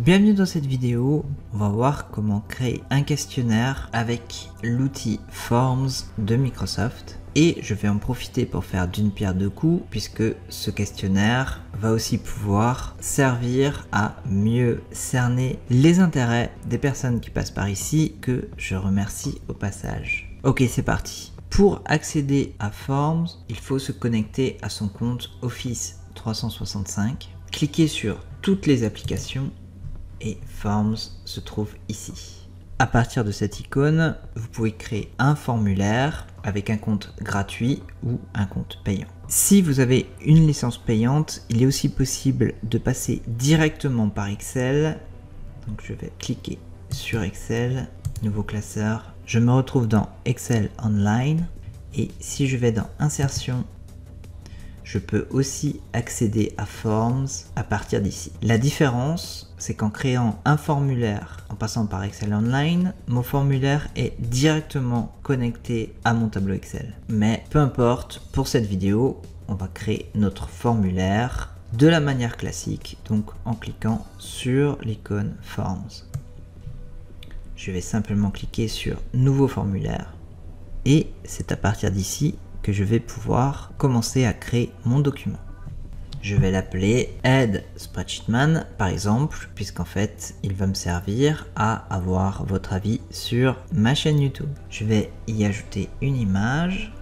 Bienvenue dans cette vidéo, on va voir comment créer un questionnaire avec l'outil Forms de Microsoft. Et je vais en profiter pour faire d'une pierre deux coups puisque ce questionnaire va aussi pouvoir servir à mieux cerner les intérêts des personnes qui passent par ici, que je remercie au passage. Ok, c'est parti. Pour accéder à Forms, il faut se connecter à son compte Office 365. Cliquez sur toutes les applications et Forms se trouve ici. À partir de cette icône, vous pouvez créer un formulaire avec un compte gratuit ou un compte payant. Si vous avez une licence payante, il est aussi possible de passer directement par Excel. Donc je vais cliquer sur Excel, nouveau classeur. Je me retrouve dans Excel Online et si je vais dans Insertion, je peux aussi accéder à Forms à partir d'ici. La différence, c'est qu'en créant un formulaire en passant par Excel Online, mon formulaire est directement connecté à mon tableau Excel. Mais peu importe, pour cette vidéo, on va créer notre formulaire de la manière classique, donc en cliquant sur l'icône Forms. Je vais simplement cliquer sur Nouveau formulaire et c'est à partir d'ici que je vais pouvoir commencer à créer mon document. Je vais l'appeler Add Spreadsheetman par exemple, puisqu'en fait il va me servir à avoir votre avis sur ma chaîne YouTube. Je vais y ajouter une image.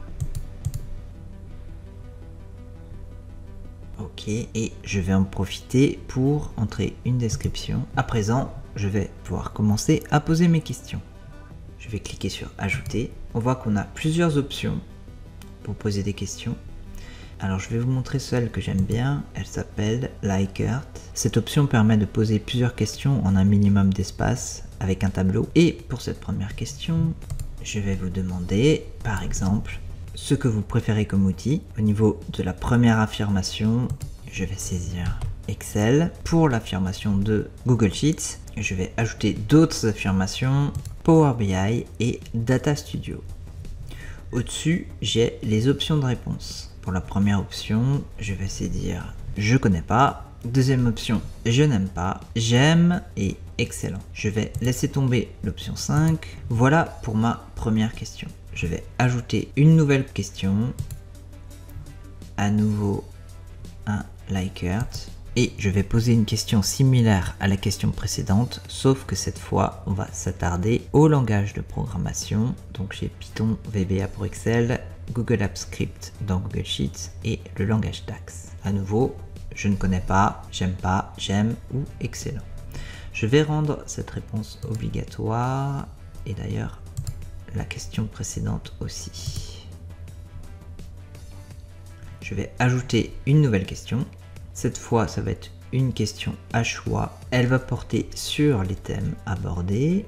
Ok, et je vais en profiter pour entrer une description. À présent, je vais pouvoir commencer à poser mes questions. Je vais cliquer sur Ajouter. On voit qu'on a plusieurs options pour poser des questions. Alors je vais vous montrer celle que j'aime bien, elle s'appelle Likert. Cette option permet de poser plusieurs questions en un minimum d'espace avec un tableau. Et pour cette première question, je vais vous demander par exemple ce que vous préférez comme outil. Au niveau de la première affirmation, je vais saisir Excel. Pour l'affirmation de Google Sheets, je vais ajouter d'autres affirmations, Power BI et Data Studio. Au-dessus, j'ai les options de réponse. Pour la première option, je vais saisir je connais pas. Deuxième option, je n'aime pas, j'aime et excellent. Je vais laisser tomber l'option 5. Voilà pour ma première question. Je vais ajouter une nouvelle question. À nouveau un Likert. Et je vais poser une question similaire à la question précédente, sauf que cette fois, on va s'attarder au langage de programmation. Donc j'ai Python, VBA pour Excel, Google Apps Script dans Google Sheets et le langage DAX. À nouveau, je ne connais pas, j'aime ou excellent. Je vais rendre cette réponse obligatoire et d'ailleurs la question précédente aussi. Je vais ajouter une nouvelle question. Cette fois, ça va être une question à choix. Elle va porter sur les thèmes abordés.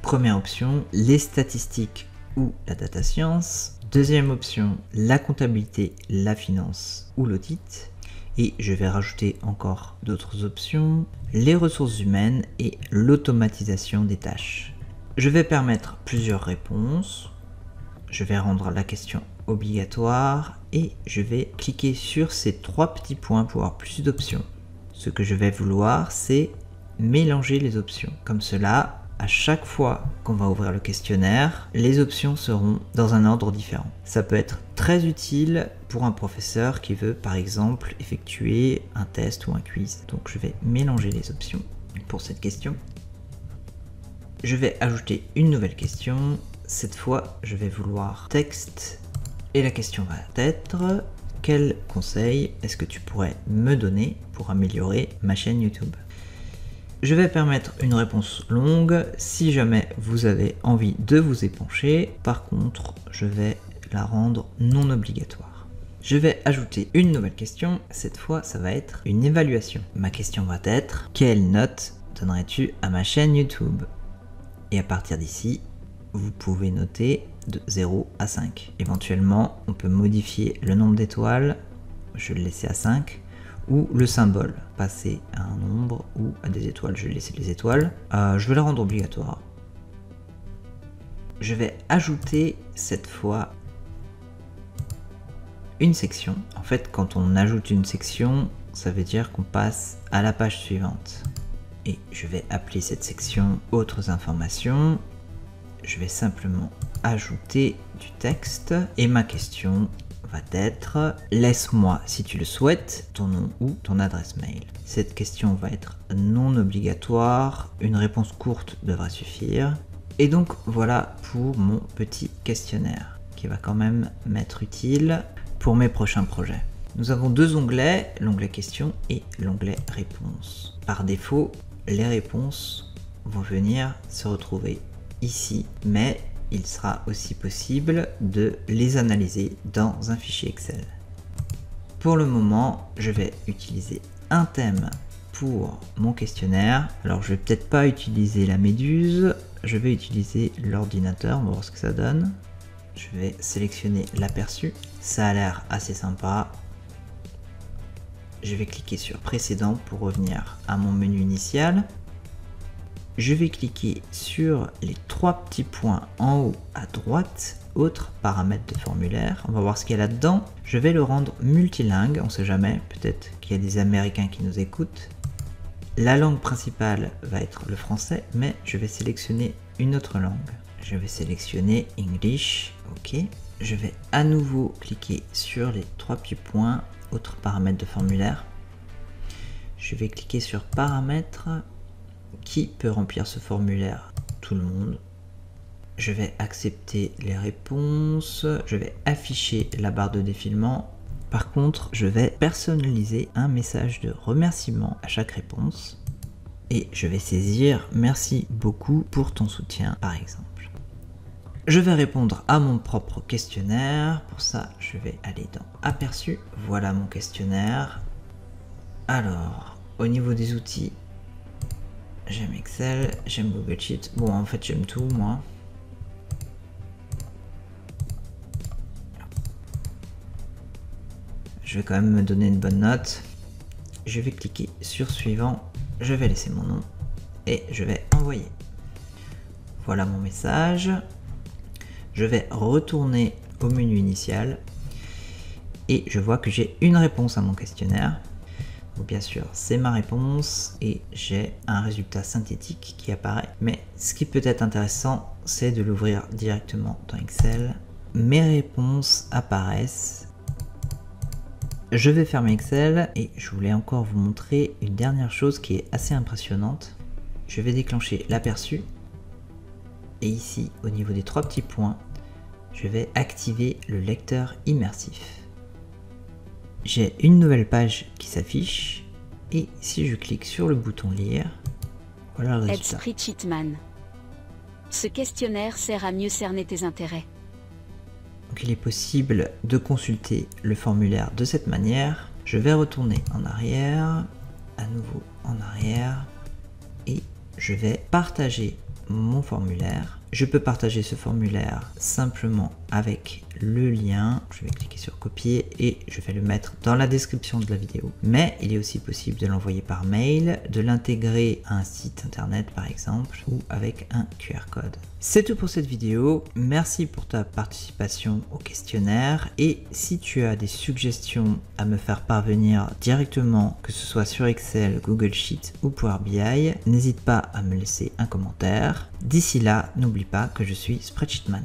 Première option, les statistiques ou la data science. Deuxième option, la comptabilité, la finance ou l'audit. Et je vais rajouter encore d'autres options, les ressources humaines et l'automatisation des tâches. Je vais permettre plusieurs réponses. Je vais rendre la question obligatoire et je vais cliquer sur ces trois petits points pour avoir plus d'options. Ce que je vais vouloir, c'est mélanger les options. Comme cela, à chaque fois qu'on va ouvrir le questionnaire, les options seront dans un ordre différent. Ça peut être très utile pour un professeur qui veut par exemple effectuer un test ou un quiz. Donc je vais mélanger les options pour cette question. Je vais ajouter une nouvelle question. Cette fois, je vais vouloir texte et la question va être quel conseil est-ce que tu pourrais me donner pour améliorer ma chaîne YouTube? Je vais permettre une réponse longue si jamais vous avez envie de vous épancher. Par contre, je vais la rendre non obligatoire. Je vais ajouter une nouvelle question. Cette fois, ça va être une évaluation. Ma question va être quelle note donnerais-tu à ma chaîne YouTube? Et à partir d'ici, vous pouvez noter de 0 à 5. Éventuellement, on peut modifier le nombre d'étoiles, je vais le laisser à 5, ou le symbole, passer à un nombre ou à des étoiles, je vais laisser les étoiles. Je vais la rendre obligatoire. Je vais ajouter cette fois une section. En fait, quand on ajoute une section, ça veut dire qu'on passe à la page suivante. et je vais appeler cette section autres informations. Je vais simplement ajouter du texte et ma question va être laisse-moi si tu le souhaites ton nom ou ton adresse mail. Cette question va être non obligatoire, une réponse courte devrait suffire. Et donc voilà pour mon petit questionnaire qui va quand même m'être utile pour mes prochains projets. Nous avons deux onglets, l'onglet questions et l'onglet réponses. Par défaut, les réponses vont venir se retrouver ici, mais il sera aussi possible de les analyser dans un fichier Excel. Pour le moment, je vais utiliser un thème pour mon questionnaire. Alors je vais peut-être pas utiliser la méduse, je vais utiliser l'ordinateur, on va voir ce que ça donne. Je vais sélectionner l'aperçu, ça a l'air assez sympa. Je vais cliquer sur précédent pour revenir à mon menu initial. Je vais cliquer sur les trois petits points en haut à droite, autres paramètres de formulaire. On va voir ce qu'il y a là-dedans. Je vais le rendre multilingue, on ne sait jamais, peut-être qu'il y a des Américains qui nous écoutent. La langue principale va être le français, mais je vais sélectionner une autre langue. Je vais sélectionner English, ok. Je vais à nouveau cliquer sur les trois petits points, autres paramètres de formulaire. Je vais cliquer sur paramètres. Qui peut remplir ce formulaire? Tout le monde. Je vais accepter les réponses. Je vais afficher la barre de défilement. Par contre, je vais personnaliser un message de remerciement à chaque réponse. Et je vais saisir merci beaucoup pour ton soutien, par exemple. Je vais répondre à mon propre questionnaire. Pour ça, je vais aller dans Aperçu. Voilà mon questionnaire. Alors, au niveau des outils, j'aime Excel, j'aime Google Sheet. Bon, en fait, j'aime tout, moi. Je vais quand même me donner une bonne note. Je vais cliquer sur suivant. Je vais laisser mon nom et je vais envoyer. Voilà mon message. Je vais retourner au menu initial et je vois que j'ai une réponse à mon questionnaire. Donc bien sûr, c'est ma réponse et j'ai un résultat synthétique qui apparaît. Mais ce qui peut être intéressant, c'est de l'ouvrir directement dans Excel. Mes réponses apparaissent. Je vais fermer Excel et je voulais encore vous montrer une dernière chose qui est assez impressionnante. Je vais déclencher l'aperçu et ici, au niveau des trois petits points, je vais activer le lecteur immersif. J'ai une nouvelle page qui s'affiche et si je clique sur le bouton lire, voilà le résultat. Spreadsheetman. Ce questionnaire sert à mieux cerner tes intérêts. Donc il est possible de consulter le formulaire de cette manière. Je vais retourner en arrière, à nouveau en arrière et je vais partager mon formulaire. Je peux partager ce formulaire simplement avec le lien. Je vais cliquer sur copier et je vais le mettre dans la description de la vidéo. Mais il est aussi possible de l'envoyer par mail, de l'intégrer à un site internet par exemple ou avec un QR code. C'est tout pour cette vidéo. Merci pour ta participation au questionnaire et si tu as des suggestions à me faire parvenir directement, que ce soit sur Excel, Google Sheet ou Power BI, n'hésite pas à me laisser un commentaire. D'ici là, n'oublie pas que je suis Spreadsheetman.